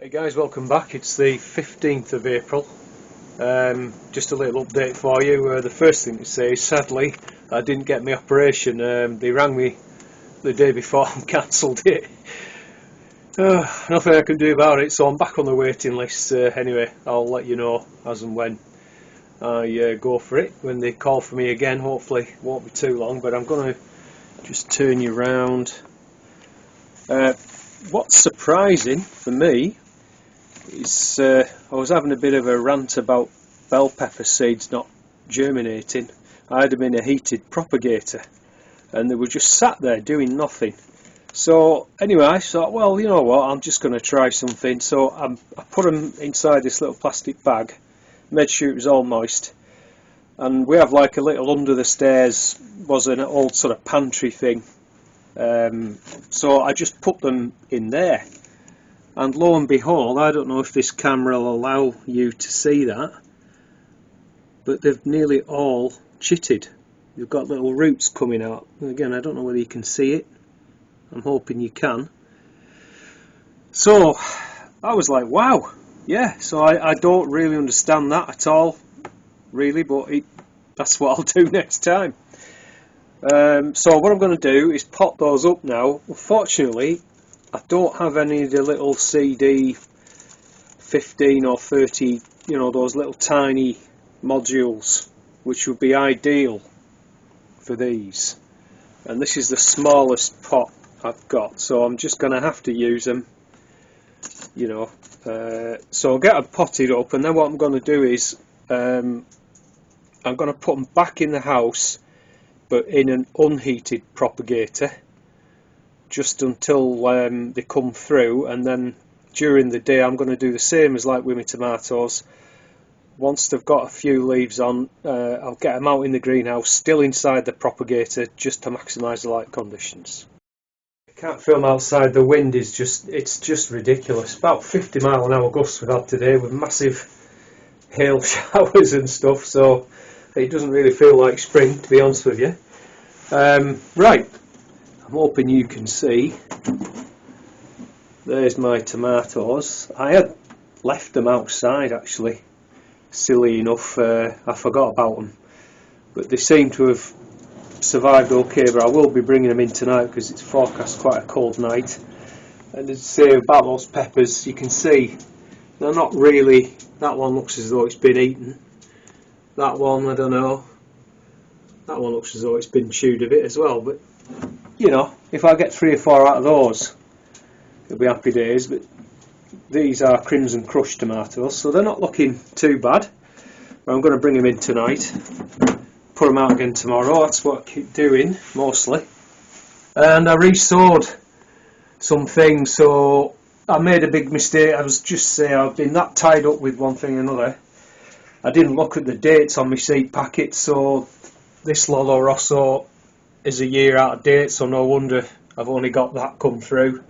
Hey guys, welcome back. It's the 15th of April. Just a little update for you. The first thing to say is sadly I didn't get my operation. They rang me the day before and cancelled it. Nothing I can do about it, so I'm back on the waiting list. Anyway, I'll let you know as and when I go for it. When they call for me again, hopefully it won't be too long, but I'm going to just turn you round. What's surprising for me is I was having a bit of a rant about bell pepper seeds not germinating. I had them in a heated propagator and they were just sat there doing nothing. So anyway, I thought, well, you know what, I'm just going to try something. So I put them inside this little plastic bag, made sure it was all moist, and we have like a little under the stairs, was an old sort of pantry thing. So I just put them in there. And lo and behold, I don't know if this camera will allow you to see that, but they've nearly all chitted. You've got little roots coming out. Again, I don't know whether you can see it. I'm hoping you can. So I was like, wow, yeah. So I don't really understand that at all, really, but that's what I'll do next time. So what I'm going to do is pot those up now. Unfortunately, I don't have any of the little CD 15 or 30, you know, those little tiny modules, which would be ideal for these. And this is the smallest pot I've got, so I'm just going to have to use them, you know. So I'll get them potted up, and then what I'm going to do is I'm going to put them back in the house, but in an unheated propagator, just until they come through, and then during the day I'm going to do the same as like with my tomatoes. Once they've got a few leaves on, I'll get them out in the greenhouse, still inside the propagator, just to maximise the light conditions. I can't film outside, the wind is it's just ridiculous. About 50-mile-an-hour gusts we've had today with massive hail showers and stuff, so it doesn't really feel like spring, to be honest with you. Right. I'm hoping you can see. There's my tomatoes. I had left them outside actually, silly enough. I forgot about them, but they seem to have survived okay. But I will be bringing them in tonight because it's forecast quite a cold night. And as I say about those peppers, you can see they're not really, that one looks as though it's been eaten. That one, I don't know. That one looks as though it's been chewed a bit as well, but you know, if I get 3 or 4 out of those, it'll be happy days. But these are Crimson Crush tomatoes, so they're not looking too bad. But I'm going to bring them in tonight, put them out again tomorrow. That's what I keep doing mostly. And I re-sowed some things, so I made a big mistake. I was just saying, I've been that tied up with one thing or another. I didn't look at the dates on my seed packet, so this Lolo Rosso is a year out of date, so no wonder I've only got that come through.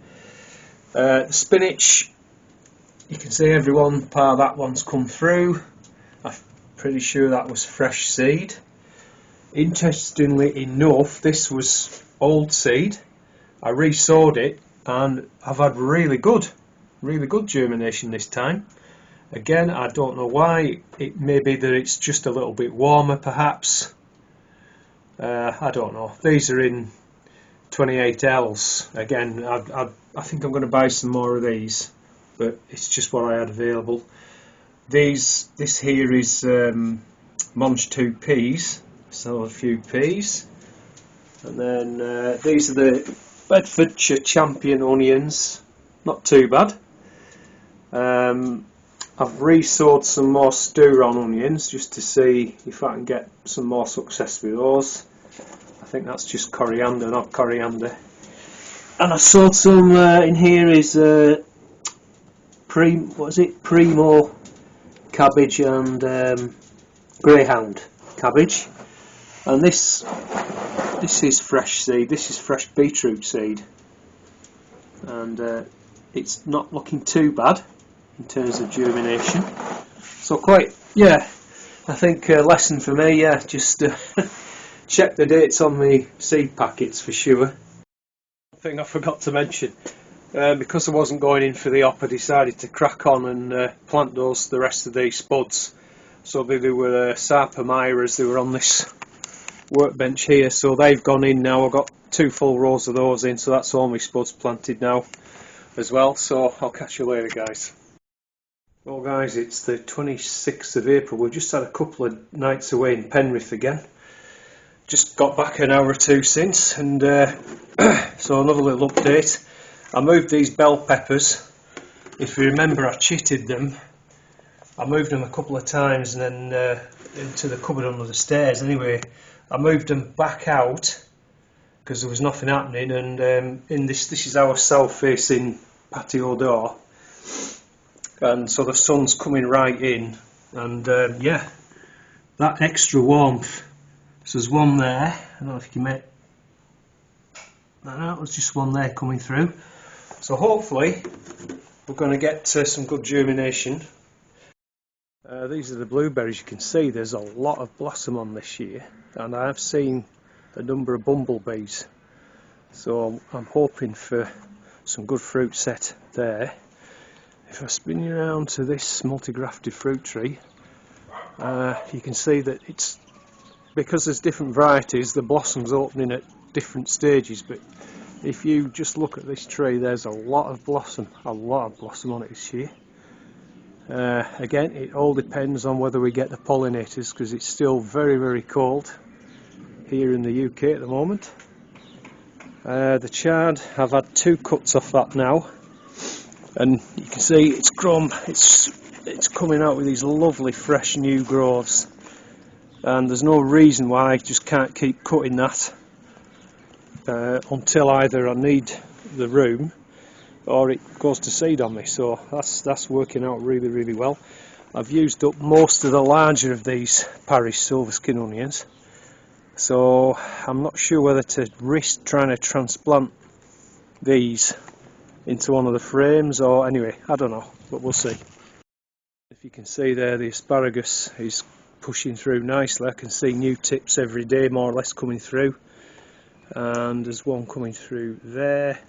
The spinach, you can see every one part of that one's come through. I'm pretty sure that was fresh seed. Interestingly enough, this was old seed. I re-sowed it and I've had really good germination this time. Again, I don't know why. It may be that it's just a little bit warmer perhaps. I don't know. These are in 28Ls. Again, I think I'm going to buy some more of these, but it's just what I had available. This here is Monch 2 peas, so a few peas. And then these are the Bedfordshire Champion onions, not too bad. I've re-sowed some more Sturon onions just to see if I can get some more success with those. I think that's just coriander, not coriander. And I sowed some in here is Primo cabbage and Greyhound cabbage. And this is fresh seed. This is fresh beetroot seed, and it's not looking too bad in terms of germination. So quite, yeah, I think a lesson for me, yeah, just check the dates on the seed packets for sure. Thing I forgot to mention, Because I wasn't going in for the op, I decided to crack on and plant the rest of these spuds. So they were Sarpa Myras, they were on this workbench here, so they've gone in now. I've got 2 full rows of those in, so that's all my spuds planted now as well. So I'll catch you later, guys. Well guys, it's the 26th of April. We've just had a couple of nights away in Penrith again. Just got back an hour or two since, and so another little update. I moved these bell peppers. If you remember, I chitted them. I moved them a couple of times and then into the cupboard under the stairs. Anyway, I moved them back out because there was nothing happening, and in this is our south-facing patio door, and so the sun's coming right in, and yeah, that extra warmth. So there's one there. I don't know if you can make that out. There's just one there coming through. So hopefully we're going to get some good germination. These are the blueberries. You can see there's a lot of blossom on this year, and I have seen a number of bumblebees. So I'm hoping for some good fruit set there. If I spin you around to this multi-grafted fruit tree, you can see that it's, because there's different varieties, the blossom's opening at different stages, but if you just look at this tree, there's a lot of blossom on it this year. Again, it all depends on whether we get the pollinators, because it's still very, very cold here in the UK at the moment. The chard, I've had 2 cuts off that now, and you can see it's grown, it's coming out with these lovely fresh new growths, and there's no reason why I just can't keep cutting that until either I need the room or it goes to seed on me. So that's working out really, really well. I've used up most of the larger of these Parish silver skin onions, so I'm not sure whether to risk trying to transplant these into one of the frames, or anyway, I don't know, but we'll see. If you can see there, the asparagus is pushing through nicely. I can see new tips every day, more or less, coming through, and there's one coming through there,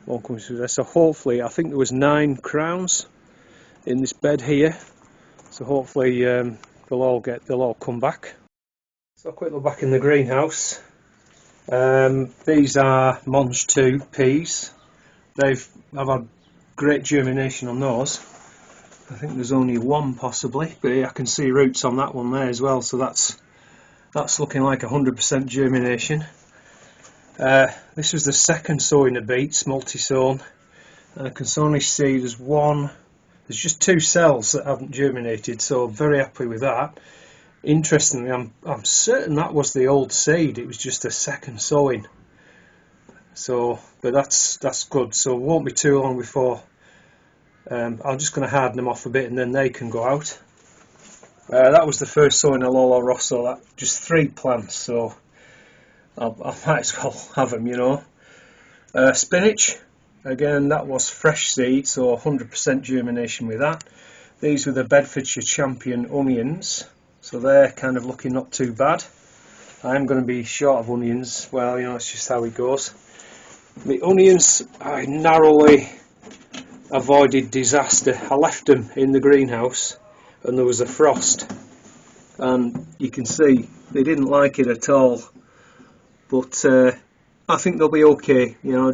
one coming through there. So hopefully, I think there was 9 crowns in this bed here, so hopefully they'll all come back. So a quick look back in the greenhouse. These are Monge 2 peas. I've had great germination on those. I think there's only one possibly, but I can see roots on that one there as well, so that's looking like 100% germination. This was the second sowing of beets, multi-sown, and I can only see there's just 2 cells that haven't germinated, so very happy with that. Interestingly, I'm certain that was the old seed, it was just a second sowing. So, but that's good, so it won't be too long before I'm just going to harden them off a bit and then they can go out. That was the first sowing of Lolo Rosso, that just 3 plants, so I might as well have them, you know. Spinach, again, that was fresh seed, so 100% germination with that. These were the Bedfordshire Champion onions, so they're kind of looking not too bad. I am going to be short of onions, well, you know, it's just how it goes. The onions, I narrowly avoided disaster. I left them in the greenhouse and there was a frost, and you can see they didn't like it at all, but I think they'll be okay, you know,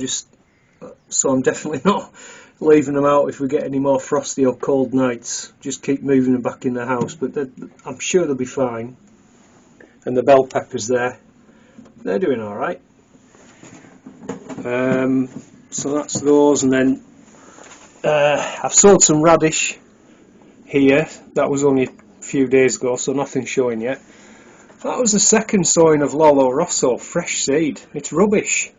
so I'm definitely not leaving them out if we get any more frosty or cold nights. Just keep moving them back in the house, but I'm sure they'll be fine. And the bell peppers there, they're doing alright. So that's those, and then I've sowed some radish here. That was only a few days ago, so nothing's showing yet. That was the second sowing of Lolo Rosso, fresh seed. It's rubbish.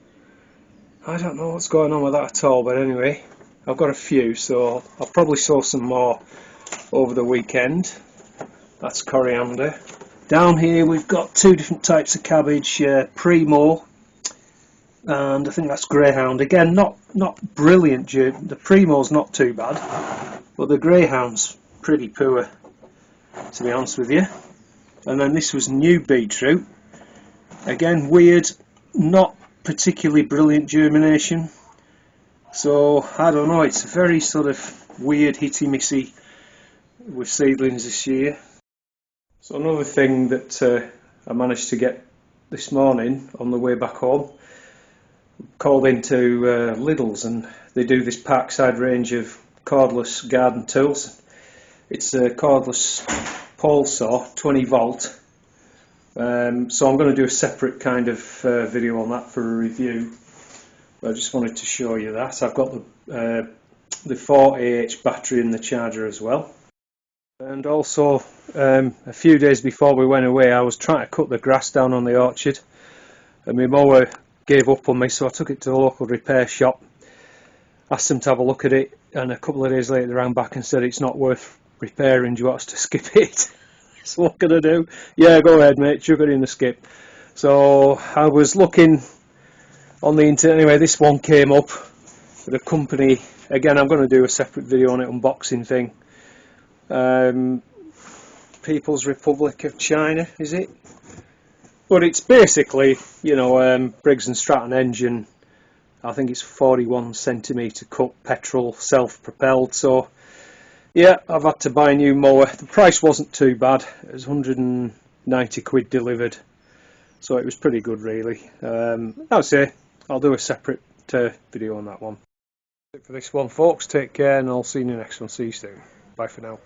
I don't know what's going on with that at all, but anyway, I've got a few, so I'll probably sow some more over the weekend. That's coriander. Down here we've got 2 different types of cabbage, Primo, and I think that's Greyhound. Again, not brilliant. The Primo's not too bad, but the Greyhound's pretty poor, to be honest with you. And then this was new beetroot. Again, weird, not particularly brilliant germination. So I don't know, it's very sort of weird hitty missy with seedlings this year. So another thing that I managed to get this morning on the way back home, called into Lidl's, and they do this Parkside range of cordless garden tools. It's a cordless pole saw, 20 volt. So I'm going to do a separate kind of video on that for a review. I just wanted to show you that. I've got the 4Ah battery in the charger as well. And also a few days before we went away, I was trying to cut the grass down on the orchard, and my mower gave up on me, so I took it to the local repair shop, asked them to have a look at it, and a couple of days later they rang back and said it's not worth repairing, do you want us to skip it? So what can I do? Yeah, go ahead mate, chuck it in the skip. So I was looking on the internet, anyway this one came up with a company, again I'm going to do a separate video on it, unboxing thing, People's Republic of China, is it? But it's basically, you know, Briggs and Stratton engine. I think it's 41cm cut, petrol, self-propelled. So yeah, I've had to buy a new mower. The price wasn't too bad. It was 190 quid delivered, so it was pretty good really. I'll say I'll do a separate video on that one. That's it for this one folks, take care and I'll see you in the next one. See you soon. Bye for now.